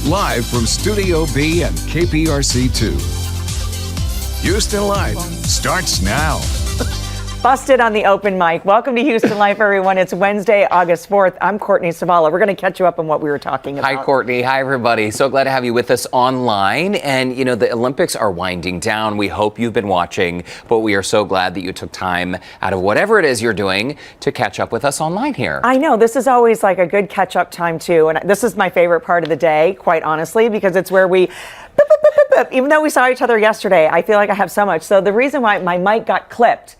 live from Studio B and KPRC2. Houston Live starts now. Busted on the open mic. Welcome to Houston Life, everyone. It's Wednesday, August 4th. I'm Courtney Savala. We're going to catch you up on what we were talking about. Hi, Courtney. Hi, everybody. So glad to have you with us online. And, you know, the Olympics are winding down. We hope you've been watching, but we are so glad that you took time out of whatever it is you're doing to catch up with us online here. I know. This is always like a good catch-up time, too. And this is my favorite part of the day, quite honestly, because it's where we... Even though we saw each other yesterday, I feel like I have so much. So the reason why my mic got clipped,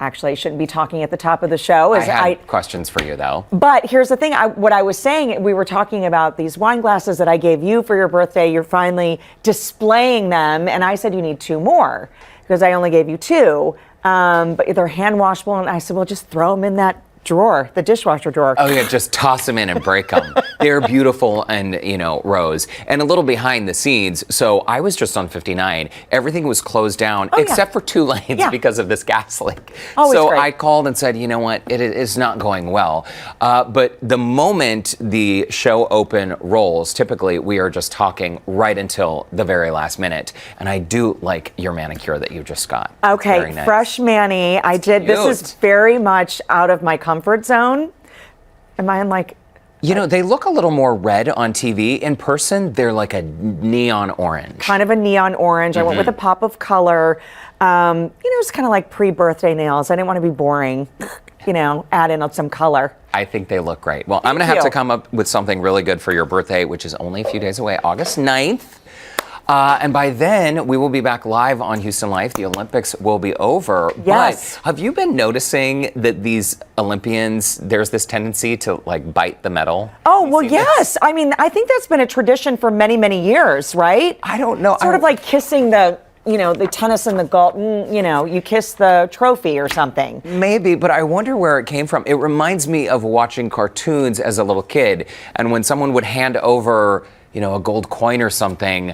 actually, I shouldn't be talking at the top of the show. I had questions for you, though. But here's the thing. What I was saying, we were talking about these wine glasses that I gave you for your birthday. You're finally displaying them. And I said you need two more because I only gave you two. But they're hand washable. And I said, well, just throw them in that drawer, the dishwasher drawer. Oh, yeah, just toss them in and break them. They're beautiful and, you know, Rose. And a little behind the scenes, so I was just on 59. Everything was closed down except for 2 lanes because of this gas leak. So I called and said, you know what, it is not going well. But the moment the show open rolls, typically we are just talking right until the very last minute. And I do like your manicure that you just got. Okay, very nice. Fresh mani. I did. Cute. This is very much out of my comfort zone. Am I in like... You know, they look a little more red on TV. In person, they're like a neon orange. Kind of a neon orange. I went with a pop of color. You know, it's kind of like pre-birthday nails. I didn't want to be boring. You know, add in some color. I think they look great. Well, I'm going to have to come up with something really good for your birthday, which is only a few days away, August 9th. And by then, we will be back live on Houston Life. The Olympics will be over. Yes. But have you been noticing that these Olympians, there's this tendency to, like, bite the medal? Oh, well, yes. I mean, I think that's been a tradition for many, many years, right? I don't know. Sort of like kissing the, you know, the tennis and the golf, you know, you kiss the trophy or something. Maybe, but I wonder where it came from. It reminds me of watching cartoons as a little kid. And when someone would hand over, you know, a gold coin or something...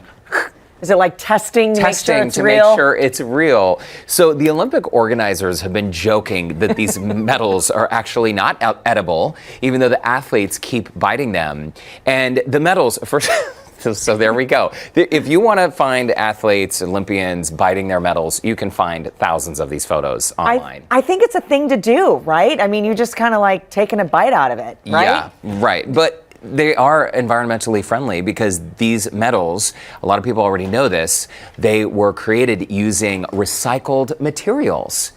Is it like testing to make sure it's real? So the Olympic organizers have been joking that these medals are actually not edible, even though the athletes keep biting them. And the medals, first, so there we go. If you want to find athletes, Olympians biting their medals, you can find thousands of these photos online. I think it's a thing to do, right? I mean, you just kind of like taking a bite out of it, right? Yeah, right. But they are environmentally friendly because these medals, a lot of people already know this, they were created using recycled materials.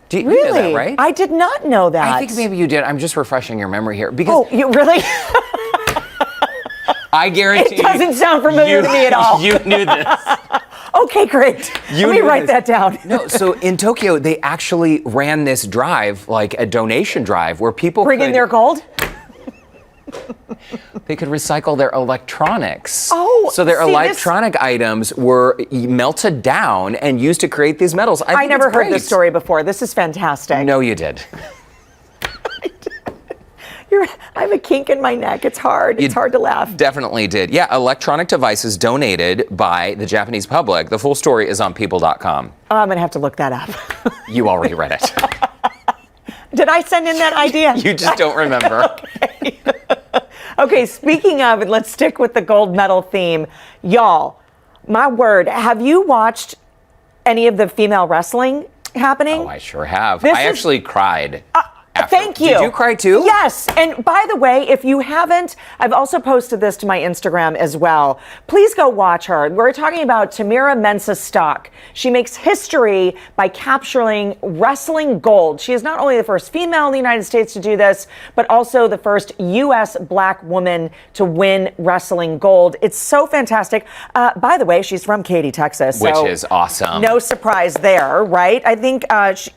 You know that, right? I did not know that. I think maybe you did. I'm just refreshing your memory here. Because you really? I guarantee it doesn't sound familiar to me at all. You knew this. Okay, great. Let me write that down. No, so in Tokyo, they actually ran this drive, like a donation drive, where people bring in their gold? They could recycle their electronics. Oh, so their electronic items were melted down and used to create these medals. I never heard this story before. This is fantastic. No, you did. I have a kink in my neck. It's hard. It's hard to laugh. Definitely did. Yeah, electronic devices donated by the Japanese public. The full story is on people.com. Oh, I'm going to have to look that up. You already read it. Did I send in that idea? You just don't remember. Okay. Okay, speaking of, let's stick with the gold medal theme. Y'all, my word, have you watched any of the female wrestling happening? Oh, I sure have. I actually cried. Thank you. Did you cry too? Yes. And by the way, if you haven't, I've also posted this to my Instagram as well. Please go watch her. We're talking about Tamira Mensah-Stock. She makes history by capturing wrestling gold. She is not only the first female in the United States to do this, but also the first U.S. black woman to win wrestling gold. It's so fantastic. By the way, she's from Katy, Texas. Which is awesome. No surprise there, right? I think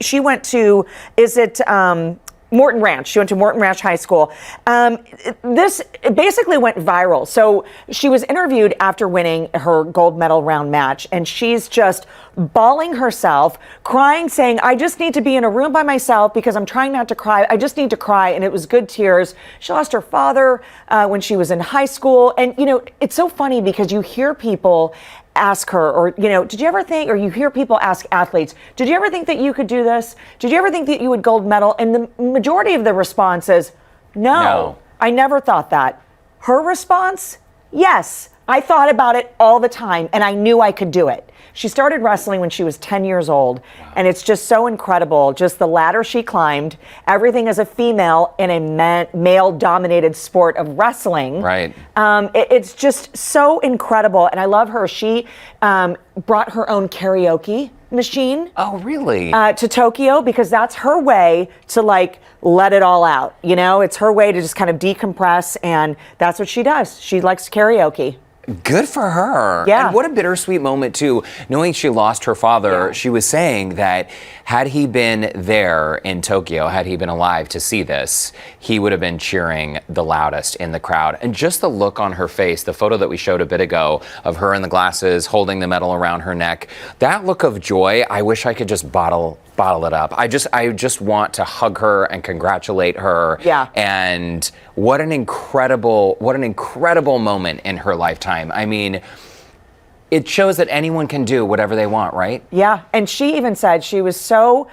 she went to, Morton Ranch. She went to Morton Ranch High School. This basically went viral. So she was interviewed after winning her gold medal round match, and she's just bawling herself, crying, saying, I just need to be in a room by myself because I'm trying not to cry. I just need to cry. And it was good tears. She lost her father when she was in high school. And, you know, it's so funny because you hear people ask her, or, you know, did you ever think, or you hear people ask athletes, did you ever think that you could do this? Did you ever think that you would gold medal? And the majority of the response is, no, I never thought that. Her response, yes, I thought about it all the time, and I knew I could do it. She started wrestling when she was 10 years old, and it's just so incredible. Just the ladder she climbed, everything as a female in a male-dominated sport of wrestling. Right. It's just so incredible, and I love her. She brought her own karaoke machine. Oh, really? To Tokyo, because that's her way to like let it all out. You know, it's her way to just kind of decompress, and that's what she does. She likes karaoke. Good for her. Yeah. And what a bittersweet moment, too. Knowing she lost her father, she was saying that had he been there in Tokyo, had he been alive to see this, he would have been cheering the loudest in the crowd. And just the look on her face, the photo that we showed a bit ago of her in the glasses, holding the medal around her neck, that look of joy, I wish I could just bottle it up. I just want to hug her and congratulate her. Yeah. And what an incredible moment in her lifetime. I mean, it shows that anyone can do whatever they want, right? Yeah, and she even said she was so,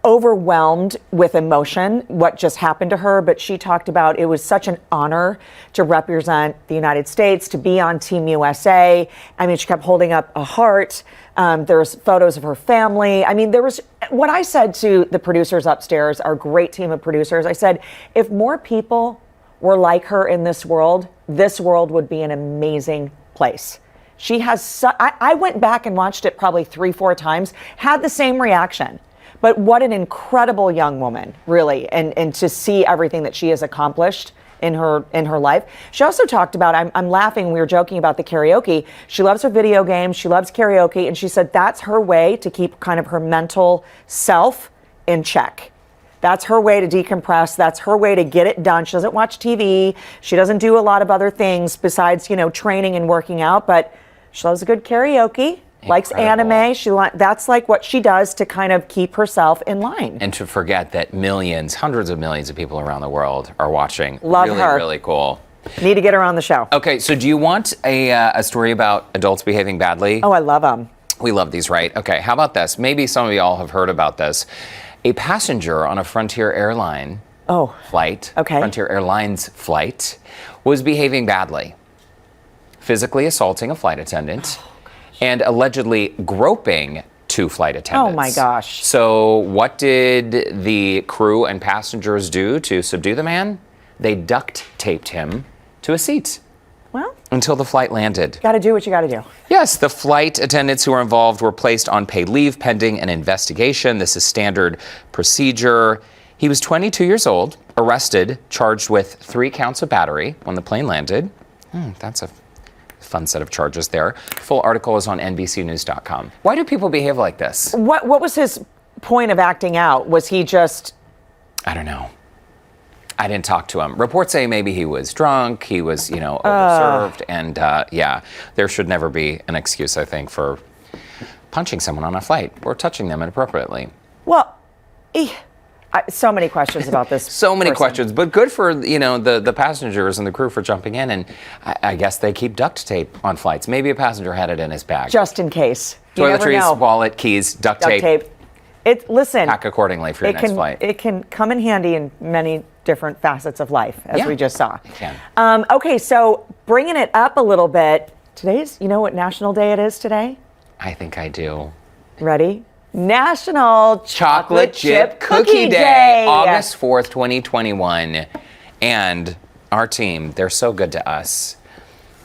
overwhelmed with emotion, what just happened to her, but she talked about it was such an honor to represent the United States, to be on Team USA. I mean, she kept holding up a heart. There's photos of her family. I mean, there was what I said to the producers upstairs, our great team of producers. I said, if more people were like her in this world would be an amazing place. She has, I went back and watched it probably 3-4 times, had the same reaction. But what an incredible young woman, really, and to see everything that she has accomplished in her life. She also talked about, I'm laughing, we were joking about the karaoke. She loves her video games, she loves karaoke, and she said that's her way to keep kind of her mental self in check. That's her way to decompress. That's her way to get it done. She doesn't watch TV. She doesn't do a lot of other things besides, training and working out, but she loves a good karaoke. Likes anime. That's like what she does to kind of keep herself in line. And to forget that hundreds of millions of people around the world are watching. Love really, her. Really cool. Need to get her on the show. Okay, so do you want a story about adults behaving badly? Oh, I love them. We love these, right? Okay, how about this? Maybe some of y'all have heard about this. A passenger on a Frontier Airlines flight, Frontier Airlines flight, was behaving badly, physically assaulting a flight attendant. And allegedly groping 2 flight attendants. Oh my gosh. So what did the crew and passengers do to subdue the man? They duct taped him to a seat. Well, until the flight landed. Got to do what you got to do. Yes, the flight attendants who were involved were placed on paid leave pending an investigation. This is standard procedure. He was 22 years old, arrested, charged with 3 counts of battery when the plane landed. That's a fun set of charges there. Full article is on NBCnews.com. Why do people behave like this? What was his point of acting out? Was he just... I don't know. I didn't talk to him. Reports say maybe he was drunk, he was, overserved, and there should never be an excuse, I think, for punching someone on a flight or touching them inappropriately. Well, so many questions about this. So many questions, but good for, the passengers and the crew for jumping in, and I guess they keep duct tape on flights. Maybe a passenger had it in his bag. Just in case. You never know. Toiletries, wallet, keys, duct tape. Listen. Pack accordingly for your next flight. It can come in handy in many different facets of life, as we just saw. It can. Okay, so bringing it up a little bit, you know what national day it is today? I think I do. Ready? National Chocolate Chip Cookie Day, August 4th, 2021. And our team, they're so good to us.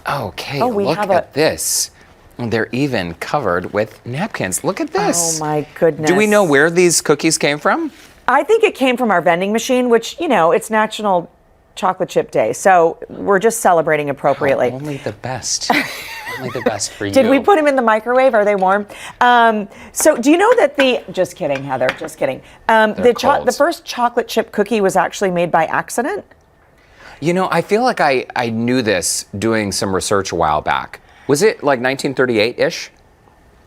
Okay, look at this. They're even covered with napkins. Look at this. Oh my goodness. Do we know where these cookies came from? I think it came from our vending machine, which, it's National Chocolate Chip Day. So we're just celebrating appropriately. Oh, only the best. Only the best for you. Did we put them in the microwave? Are they warm? So do you know that just kidding, Heather, just kidding. The first chocolate chip cookie was actually made by accident? I feel like I knew this doing some research a while back. Was it like 1938-ish?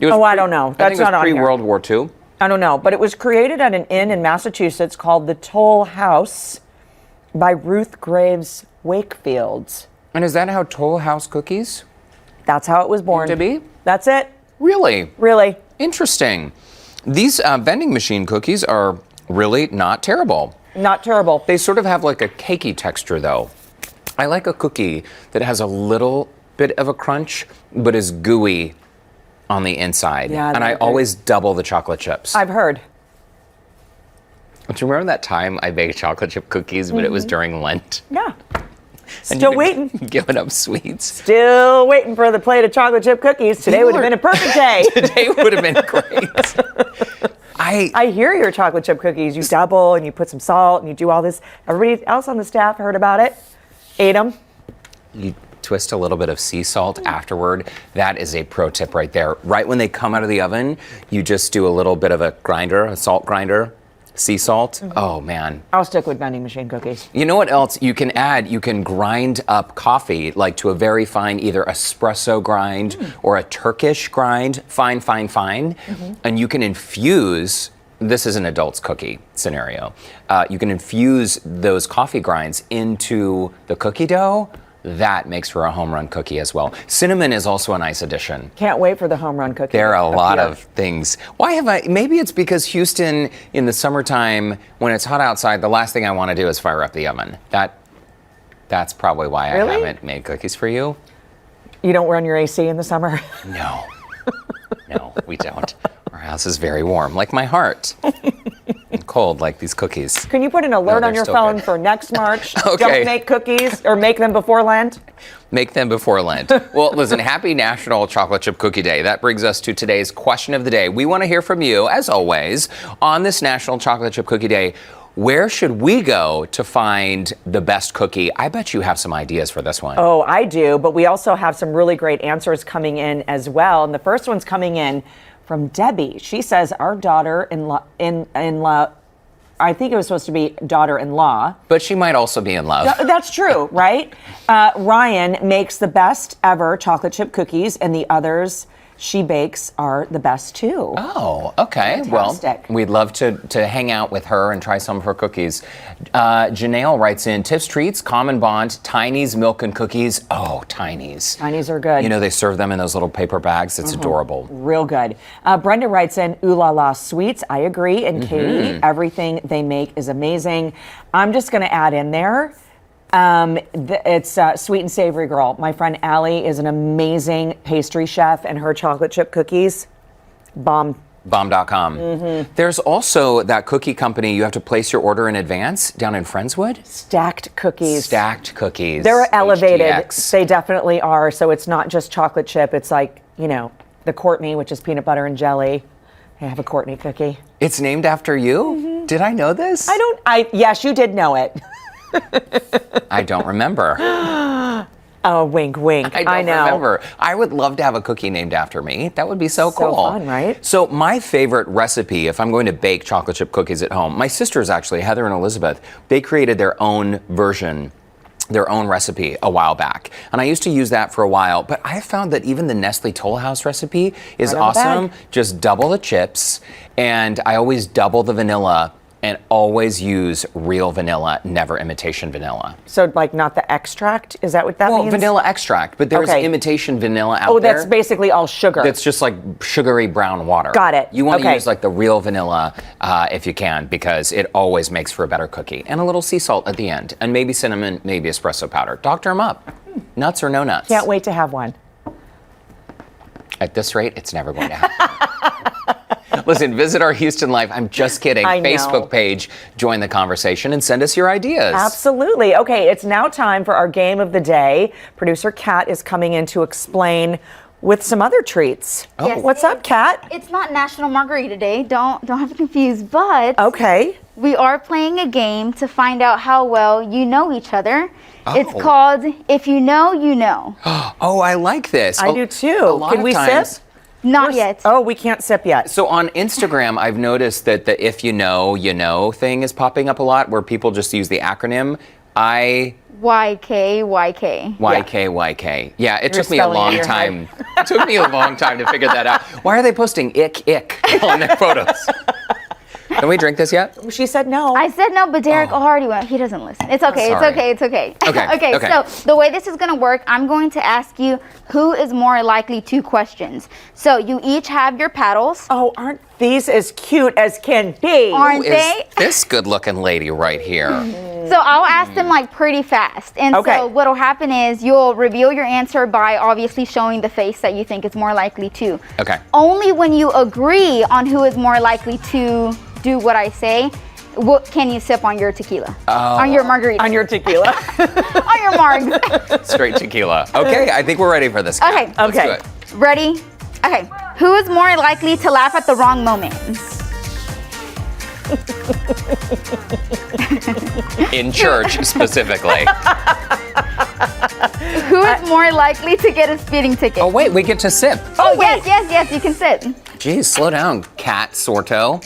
I don't know. That's not on here. Pre-World War II? I don't know, but it was created at an inn in Massachusetts called the Toll House by Ruth Graves Wakefields. And is that how Toll House cookies? That's how it was born. To be? That's it. Really? Really. Interesting. These vending machine cookies are really not terrible. Not terrible. They sort of have like a cakey texture, though. I like a cookie that has a little bit of a crunch, but is gooey on the inside. Yeah, and I always double the chocolate chips. I've heard. Do you remember that time I baked chocolate chip cookies, but it was during Lent? Yeah. And Still waiting. Giving up sweets. Still waiting for the plate of chocolate chip cookies. Today would have been a perfect day. Today would have been great. I hear your chocolate chip cookies. You double and you put some salt and you do all this. Everybody else on the staff heard about it, ate them. You twist a little bit of sea salt afterward. That is a pro tip right there. Right when they come out of the oven, you just do a little bit of a grinder, a salt grinder, sea salt. Oh man. I'll stick with vending machine cookies. You know what else you can add? You can grind up coffee like to a very fine, either espresso grind or a Turkish grind, fine. And you can infuse, this is an adult's cookie scenario. You can infuse those coffee grinds into the cookie dough. That makes for a home run cookie as well. Cinnamon is also a nice addition. Can't wait for the home run cookie. There are a lot of things. Maybe it's because Houston in the summertime, when it's hot outside, the last thing I want to do is fire up the oven. That's probably why I haven't made cookies for you. You don't run your AC in the summer? No, we don't. Our house is very warm, like my heart. And cold, like these cookies. Can you put an alert on your phone for next March? Okay. Don't make cookies or make them before Lent? Make them before Lent. Well, listen, happy National Chocolate Chip Cookie Day. That brings us to today's question of the day. We want to hear from you, as always, on this National Chocolate Chip Cookie Day. Where should we go to find the best cookie? I bet you have some ideas for this one. Oh, I do, but we also have some really great answers coming in as well. And the first one's coming in from Debbie. She says our daughter-in-law, I think it was supposed to be daughter-in-law. But she might also be in love. That's true, right? Ryan makes the best ever chocolate chip cookies, and the others she bakes are the best too. Oh, okay. Fantastic. Well, we'd love to hang out with her and try some of her cookies. Janelle writes in, Tips Treats, Common Bond, Tiny's Milk and Cookies. Oh, Tiny's. Tiny's are good. You know, they serve them in those little paper bags. It's adorable. Real good. Brenda writes in, Ooh La La Sweets. I agree. And Katie, everything they make is amazing. I'm just going to add in there, it's Sweet and Savory Girl. My friend Allie is an amazing pastry chef, and her chocolate chip cookies, bomb. Bomb.com. There's also that cookie company you have to place your order in advance down in Friendswood. Stacked cookies. Stacked cookies. They're elevated. HDX. They definitely are. So it's not just chocolate chip. It's like, the Courtney, which is peanut butter and jelly. I have a Courtney cookie. It's named after you? Did I know this? Yes, you did know it. I don't remember. Oh, wink, wink. I don't know. remember. I would love to have a cookie named after me. That would be so cool. So fun, right? So my favorite recipe, if I'm going to bake chocolate chip cookies at home, my sisters actually, Heather and Elizabeth, they created their own version, their own recipe a while back. And I used to use that for a while, but I found that even the Nestle Toll House recipe is awesome. Just double the chips, and I always double the vanilla and always use real vanilla, never imitation vanilla. So like not the extract? Is that what that means? Well, vanilla extract, but there's imitation vanilla out there. Oh, that's basically all sugar. That's just like sugary brown water. Got it. You want to use like the real vanilla if you can, because it always makes for a better cookie. And a little sea salt at the end, and maybe cinnamon, maybe espresso powder. Doctor them up. Nuts or no nuts. Can't wait to have one. At this rate, it's never going to happen. Listen, visit our Houston Life, I'm just kidding, Facebook page, join the conversation, and send us your ideas. Absolutely. Okay, it's now time for our game of the day. Producer Kat is coming in to explain with some other treats. Oh. Yes. What's up, Kat? It's not National Margarita Day. Don't have to confuse, but Okay. we are playing a game to find out how well you know each other. Oh. It's called If You Know, You Know. Oh, I like this. I do too. A lot Can of we times, sip? Not yet. Oh, we can't sip yet. So on Instagram, I've noticed that the If You Know thing is popping up a lot, where people just use the acronym YKYK. YKYK. Yeah, it You're took me a spelling long in your time. It took me a long time to figure that out. Why are they posting ick on their photos? Can we drink this yet? She said no. I said no, but Derek already went. He doesn't listen. It's okay. It's Sorry. okay. It's okay. Okay, okay. So the way this is going to work, I'm going to ask you who is more likely to questions. So you each have your paddles. Oh, aren't these as cute as can be? Aren't Who they? is this good-looking lady right here? So I'll ask them like pretty fast. And so what'll happen is you'll reveal your answer by obviously showing the face that you think is more likely to. Okay. Only when you agree on who is more likely to do what I say, what can you sip on your tequila? On your margarita. On your tequila. On your margs. Straight tequila. Okay, I think we're ready for this. Okay. Let's do it. Ready? Okay. Who is more likely to laugh at the wrong moment? In church, specifically. Who is more likely to get a speeding ticket? Oh, wait, we get to sip. Oh, yes, you can sip. Geez, slow down, Cat Sorto.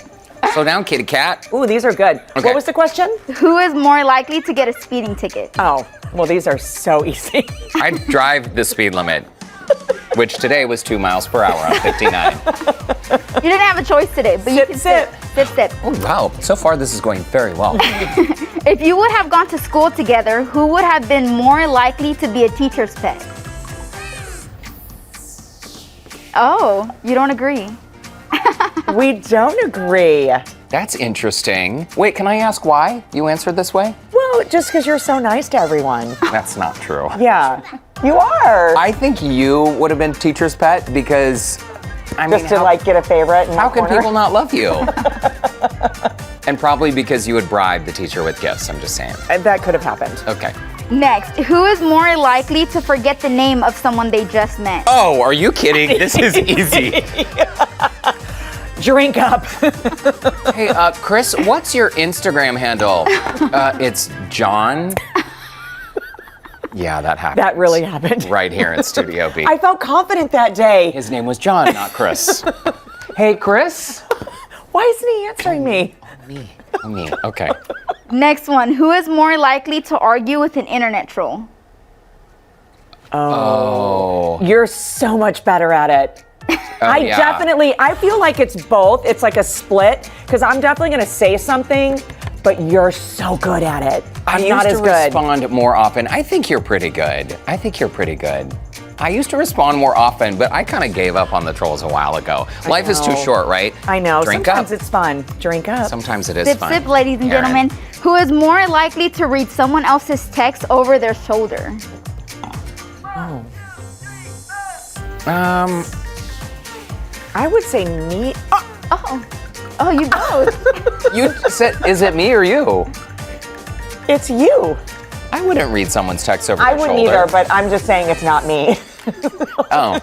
Slow down, kitty cat. Ooh, these are good. Okay. What was the question? Who is more likely to get a speeding ticket? Oh, well, these are so easy. I drive the speed limit, which today was 2 miles per hour on 59. You didn't have a choice today, but you can sip. Sip. Oh, wow. So far, this is going very well. If you would have gone to school together, who would have been more likely to be a teacher's pet? Oh, you don't agree. We don't agree. That's interesting. Wait, can I ask why you answered this way? Well, just because you're so nice to everyone. That's not true. Yeah, you are. I think you would have been teacher's pet because, I mean, Just to like get a favorite. In how that can corner. people not love you? And probably because you would bribe the teacher with gifts, I'm just saying. That could have happened. Okay. Next, who is more likely to forget the name of someone they just met? Oh, are you kidding? This is easy. Drink up. Hey, Chris, what's your Instagram handle? It's John. Yeah, that happened. That really happened. Right here in Studio B. I felt confident that day. His name was John, not Chris. Hey, Chris. Why isn't he answering me? Me. Okay. Next one, who is more likely to argue with an internet troll? Oh. You're so much better at it. I feel like it's both. It's like a split because I'm definitely going to say something, but you're so good at it. I'm not as good. I used to respond more often. I think you're pretty good. I used to respond more often, but I kind of gave up on the trolls a while ago. Life is too short, right? I know. Drink Sometimes up. it's fun. Drink up. Sometimes it is Sip, fun. sip, ladies and gentlemen. Who is more likely to read someone else's text over their shoulder? I would say me. Oh, you both. You said, is it me or you? It's you. I wouldn't read someone's text over I their shoulder. wouldn't either, but I'm just saying it's not me. Oh.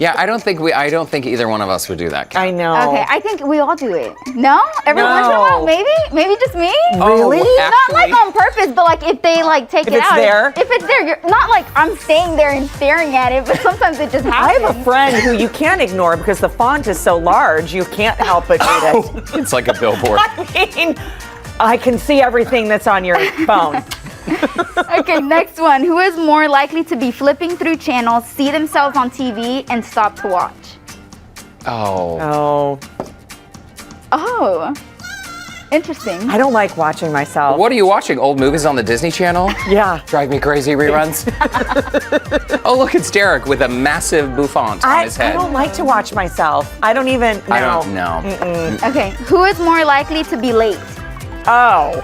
Yeah, I don't think either one of us would do that. Kat. I know. Okay, I think we all do it. No? Every once in a while, maybe? Maybe just me? Really? Not like on purpose, but like if they like take If it it's out. there? If it's there, you're not like I'm staying there and staring at it, but sometimes it just I happens. have a friend who you can't ignore because the font is so large, you can't help but read it. It's like a billboard. I mean, I can see everything that's on your phone. Okay, next one. Who is more likely to be flipping through channels, see themselves on TV, and stop to watch? Oh. Oh. Interesting. I don't like watching myself. What are you watching? Old movies on the Disney Channel? Yeah. Drive me crazy reruns? Oh, look, it's Derek with a massive bouffant on his head. I don't like to watch myself. I don't even know. I don't know. Okay, who is more likely to be late? Oh.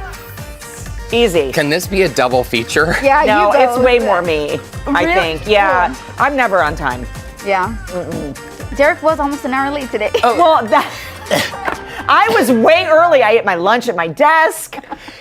Easy. Can this be a double feature? Yeah, No, you go. it's way more me, I Really? think. Yeah. I'm never on time. Yeah. Derek was almost an hour late today. Well, I was way early. I ate my lunch at my desk.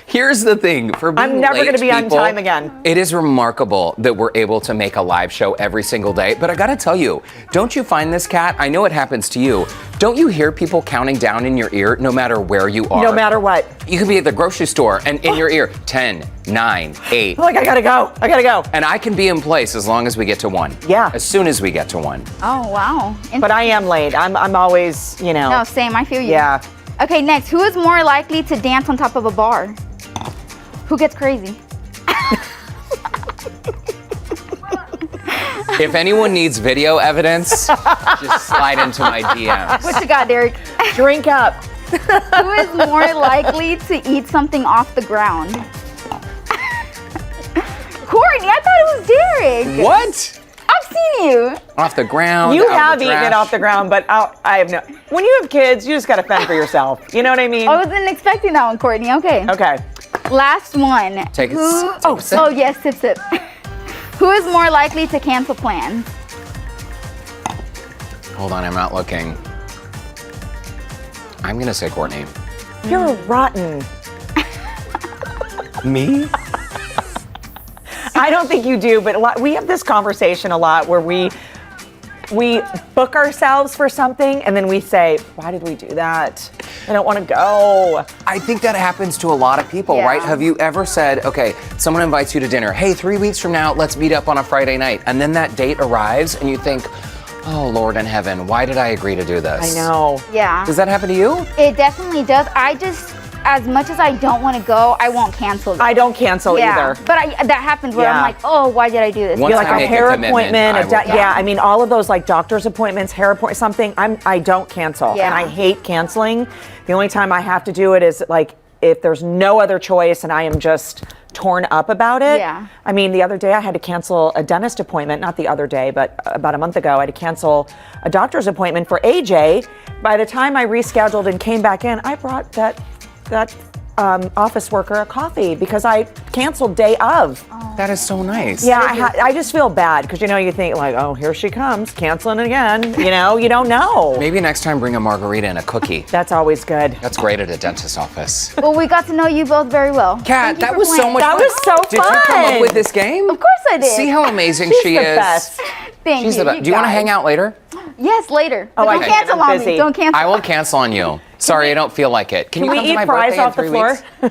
Here's the thing. For being I'm never late, gonna be on people, time again. It is remarkable that we're able to make a live show every single day. But I gotta tell you, don't you find this, Kat? I know it happens to you. Don't you hear people counting down in your ear no matter where you are? No matter what. You could be at the grocery store and in your ear, 10, 9, 8. Like, I gotta go. And I can be in place as long as we get to 1. Yeah. As soon as we get to 1. Oh, wow. But I am late. I'm always, No, same. I feel you. Yeah. Okay, next. Who is more likely to dance on top of a bar? Who gets crazy? If anyone needs video evidence, just slide into my DMs. What you got, Derek? Drink up. Who is more likely to eat something off the ground? Courtney, I thought it was Derek. What? I've seen you. Off the ground. You out of have the eaten it trash. off the ground, but I have no. When you have kids, you just gotta fend for yourself. You know what I mean? I wasn't expecting that one, Courtney. Okay. Okay. Last one. Take it. Oh, yes, sip. Who is more likely to cancel plans? Hold on, I'm not looking. I'm gonna say Courtney. You're rotten. Me? I don't think you do, but we have this conversation a lot where we book ourselves for something and then we say, why did we do that? I don't want to go. I think that happens to a lot of people, right? Have you ever said, okay, someone invites you to dinner, hey, 3 weeks from now, let's meet up on a Friday night. And then that date arrives and you think, oh, Lord in heaven, why did I agree to do this? I know. Yeah. Does that happen to you? It definitely does. As much as I don't want to go, I won't cancel them. I don't cancel either. But that happens where I'm like, oh, why did I do this? Once You're like I a make hair a commitment, appointment. I will. I mean, all of those like doctor's appointments, hair appointment, something. I don't cancel, and I hate canceling. The only time I have to do it is like if there's no other choice, and I am just torn up about it. Yeah. I mean, the other day I had to cancel a dentist appointment. Not the other day, but about a month ago, I had to cancel a doctor's appointment for AJ. By the time I rescheduled and came back in, I brought that office worker a coffee because I canceled day of. That is so nice. Yeah, I just feel bad because you think like, oh, here she comes, canceling again. You don't know. Maybe next time bring a margarita and a cookie. That's always good. That's great at a dentist's office. Well, we got to know you both very well. Kat, that was so playing. much That fun. was so Did you come up with this game? Of course I did. See how amazing She's she the is. best. Thank She's you. the best. Do you want to hang out later? Yes, later. But I don't can't. cancel I'm on busy. me. Don't cancel. I will cancel on you. Sorry, I don't feel like it. Can you we come to eat my fries birthday in off the 3 floor? weeks?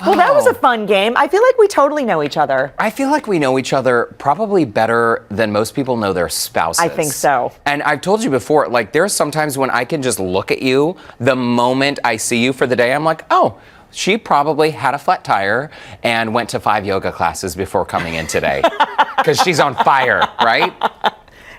Well, that was a fun game. I feel like we totally know each other. I feel like we know each other probably better than most people know their spouses. I think so. And I've told you before, like there's sometimes when I can just look at you the moment I see you for the day, I'm like, oh, she probably had a flat tire and went to 5 yoga classes before coming in today. Because she's on fire, right?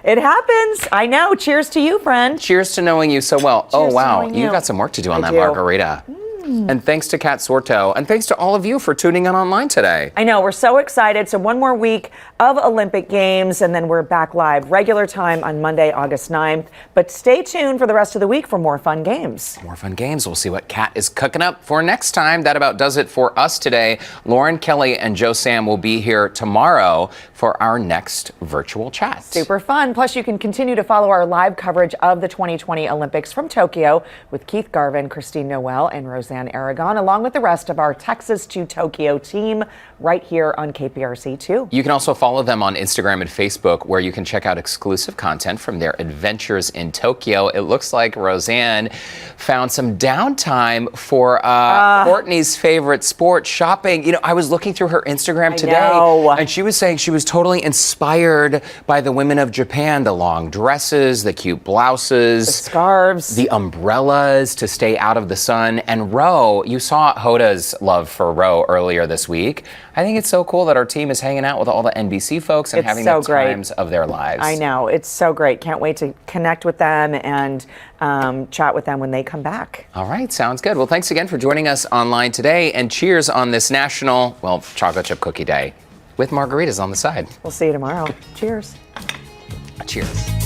It happens. I know. Cheers to you, friend. Cheers to knowing you so well. Cheers to wow, knowing you you. got some work to do on I that do. margarita. And thanks to Kat Sorto, and thanks to all of you for tuning in online today. I know, we're so excited. So one more week of Olympic Games, and then we're back live regular time on Monday, August 9th. But stay tuned for the rest of the week for more fun games. More fun games. We'll see what Kat is cooking up for next time. That about does it for us today. Lauren, Kelly, and Joe Sam will be here tomorrow for our next virtual chat. Super fun. Plus, you can continue to follow our live coverage of the 2020 Olympics from Tokyo with Keith Garvin, Christine Noel, and Roseanne Aragon, along with the rest of our Texas to Tokyo team right here on KPRC2. You can also follow them on Instagram and Facebook, where you can check out exclusive content from their adventures in Tokyo. It looks like Roseanne found some downtime for Courtney's favorite sport, shopping. I was looking through her Instagram today, and she was saying she was totally inspired by the women of Japan, the long dresses, the cute blouses, The scarves. the umbrellas to stay out of the sun. And Ro, you saw Hoda's love for Ro earlier this week. I think it's so cool that our team is hanging out with all the NBC folks and It's having so the great. times of their lives. I know. It's so great. Can't wait to connect with them and chat with them when they come back. All right, sounds good. Well, thanks again for joining us online today, and cheers on this National, Chocolate Chip Cookie Day with margaritas on the side. We'll see you tomorrow. Cheers. Cheers.